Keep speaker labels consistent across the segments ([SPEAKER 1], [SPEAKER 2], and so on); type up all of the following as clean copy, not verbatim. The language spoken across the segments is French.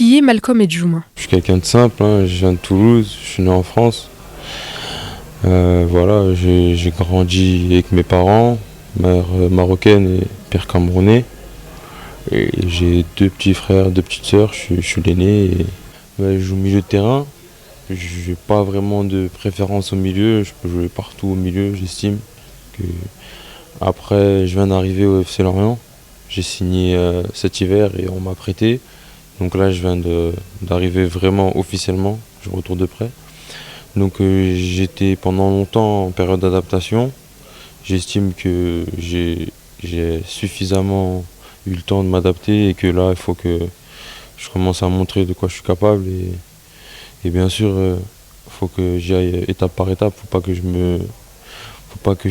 [SPEAKER 1] Qui est Malcolm Edjouma?
[SPEAKER 2] Je suis quelqu'un de simple, hein, je viens de Toulouse, je suis né en France. Voilà, j'ai grandi avec mes parents, mère marocaine et père camerounais. Et j'ai deux petits frères, deux petites sœurs, je suis l'aîné. Je joue au milieu de terrain. Je n'ai pas vraiment de préférence au milieu, je peux jouer partout au milieu, j'estime. Que... Après, je viens d'arriver au FC Lorient. J'ai signé cet hiver et on m'a prêté. Donc là, je viens d'arriver vraiment officiellement, je retourne de près. Donc j'étais pendant longtemps en période d'adaptation. J'estime que j'ai suffisamment eu le temps de m'adapter et que là, il faut que je commence à montrer de quoi je suis capable. Et bien sûr, il faut que j'y aille étape par étape. Faut pas que je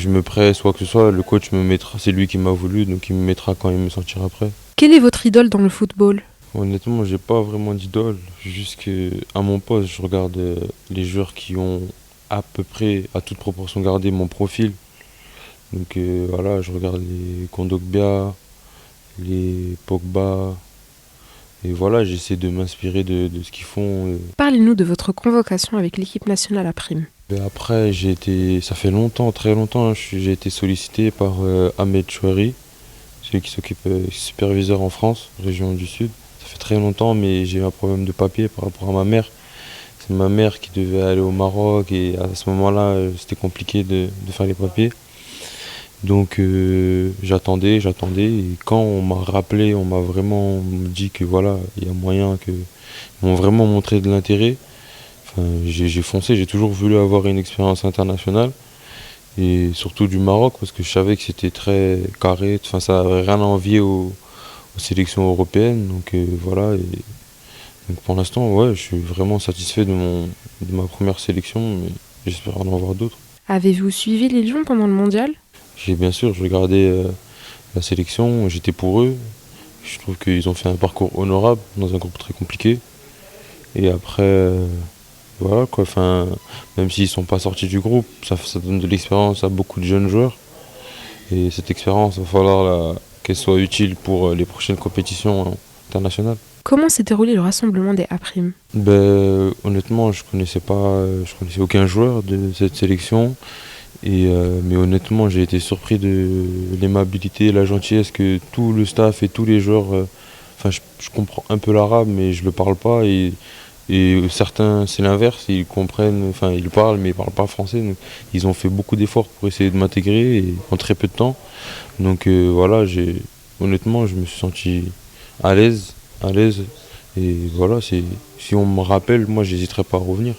[SPEAKER 2] me presse, quoi que ce soit. Le coach me mettra, c'est lui qui m'a voulu, donc il me mettra quand il me sentira prêt.
[SPEAKER 1] Quel est votre idole dans le football?
[SPEAKER 2] Honnêtement, j'ai pas vraiment d'idole. Juste que à mon poste, je regarde les joueurs qui ont à peu près, à toute proportion gardée, mon profil. Donc voilà, je regarde les Kondogbia, les Pogba. Et voilà, j'essaie de m'inspirer de ce qu'ils font.
[SPEAKER 1] Parlez-nous de votre convocation avec l'équipe nationale à Prime.
[SPEAKER 2] Et après, ça fait longtemps, très longtemps, hein, j'ai été sollicité par Ahmed Chouari, celui qui s'occupe superviseur en France, région du Sud. Ça fait très longtemps, mais j'ai eu un problème de papier par rapport à ma mère. C'est ma mère qui devait aller au Maroc et à ce moment-là, c'était compliqué de faire les papiers. Donc j'attendais et quand on m'a rappelé, on m'a vraiment dit que voilà, il y a moyen que... Ils m'ont vraiment montré de l'intérêt. Enfin, j'ai foncé, j'ai toujours voulu avoir une expérience internationale et surtout du Maroc parce que je savais que c'était très carré, enfin ça n'avait rien à envier aux sélections européennes. Donc voilà, et donc pour l'instant, ouais, je suis vraiment satisfait de ma première sélection, mais j'espère en avoir d'autres.
[SPEAKER 1] Avez-vous suivi les Lions pendant le mondial?
[SPEAKER 2] Bien sûr, je regardais la sélection, j'étais pour eux. Je trouve qu'ils ont fait un parcours honorable dans un groupe très compliqué. Et après, voilà quoi, enfin, même s'ils ne sont pas sortis du groupe, ça donne de l'expérience à beaucoup de jeunes joueurs. Et cette expérience, il va falloir qu'elle soit utile pour les prochaines compétitions internationales.
[SPEAKER 1] Comment s'est déroulé le rassemblement des A'?
[SPEAKER 2] Honnêtement, je connaissais aucun joueur de cette sélection. Mais honnêtement, j'ai été surpris de l'aimabilité et la gentillesse que tout le staff et tous les joueurs. Enfin, je comprends un peu l'arabe, mais je le parle pas. Et certains, c'est l'inverse, ils comprennent, enfin, ils parlent, mais ils parlent pas français. Donc, ils ont fait beaucoup d'efforts pour essayer de m'intégrer en très peu de temps. Donc voilà, honnêtement, je me suis senti à l'aise. Et voilà, si on me rappelle, moi, j'hésiterai pas à revenir.